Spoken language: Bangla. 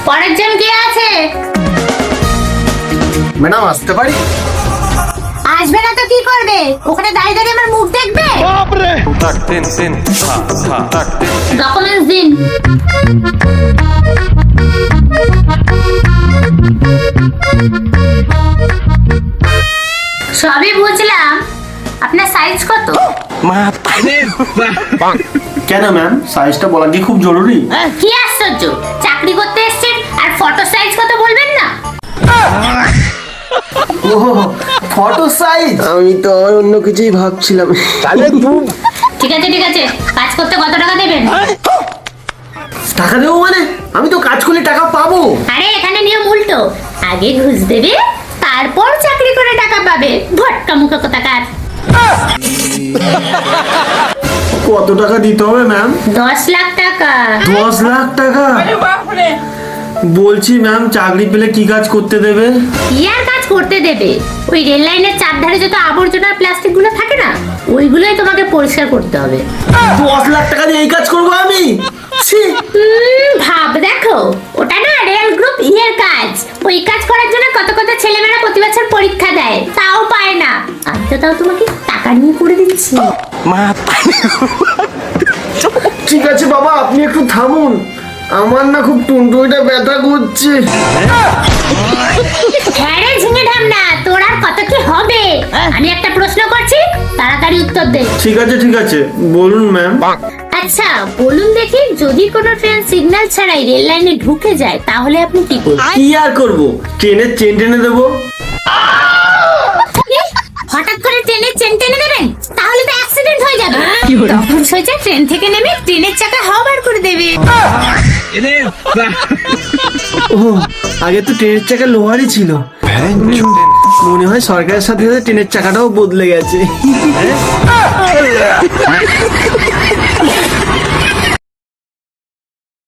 পরের জন কে আছে? ম্যাডাম আসতে পারি? আসবে না তো কি করবে? ওখানে দাঁড়িয়ে দাঁড়িয়ে আমার মুখ দেখবে? ডকুমেন্টস দিন। সবই বুঝলাম, আপনার সাইজ কত? কেন ম্যাম, সাইজটা বলা কি খুব জরুরি? কি আশ্চর্য, চাকরি করতে এসেছেন আর ফটো সাইজ কত বলবেন না? ও ফটো সাইজ, আমি তো অন্য কিছুই ভাবছিলাম। ঠিক আছে ঠিক আছে, কাজ করতে কত টাকা দেবেন? টাকা দেবো মানে? আমি তো কাজ করলে টাকা পাবো। আরে এখানে নিয়ম উল্টো, আগে ঘুষ দেবে তারপর চাকরি করে টাকা পাবে। ভটকা মুখ কোথাকার। কত টাকা দিতে হবে ম্যাম? 10 লাখ টাকা। 10 লাখ টাকা? বলছি ম্যাম, চাকরি পেলে কি কাজ করতে দেবে? কি আর কাজ করতে দেবে? ওই রেল লাইনের চারধারে যত আবর্জনা প্লাস্টিক গুলো থাকে না, ওইগুলোই তোমাকে পরিষ্কার করতে হবে। 10 লাখ টাকা দিয়ে এই কাজ করবো আমি? ছি! ভাব দেখো, ওটা না রেল গ্রুপ ইয়ের কাজ। ওই কাজ করার জন্য কত কত ছেলেমেয়েরা প্রতি বছর পরীক্ষা দেয়, তাও পায় না। আমি তো তাও তোমাকে টাকা নিয়ে করে দিচ্ছি। ঠিক আছে বাবা, আপনি একটু থামুন, আমার না খুব টুনটুনিটা ব্যথা করছে। হ্যাঁ রে ঝিঙে ঢামনা, তোর আর কত কি হবে? আমি একটা প্রশ্ন করছি, তাড়াতাড়ি উত্তর দে। ঠিক আছে, বলুন ম্যাম। আচ্ছা বলুন দেখি, যদি কোনো ট্রেন সিগন্যাল ছাড়াই রেল লাইনে ঢুকে যায় তাহলে আপনি কি করবেন? কি আর করবো, ট্রেনের চেন টেনে দেবো। হঠাৎ করে ট্রেনের চেন টেনে দেবেন? তাহলে তো অ্যাক্সিডেন্ট হয়ে যাবে। তখন সোজা ট্রেন থেকে নেমে ট্রেনের চাকা হাওয়া বার করে দেবে। ও, আগে তো ট্রেনের চাকা লোহারই ছিল। মনে হয় সরকারের সাথে সাথে ট্রেনের চাকাটাও বদলে গেছে।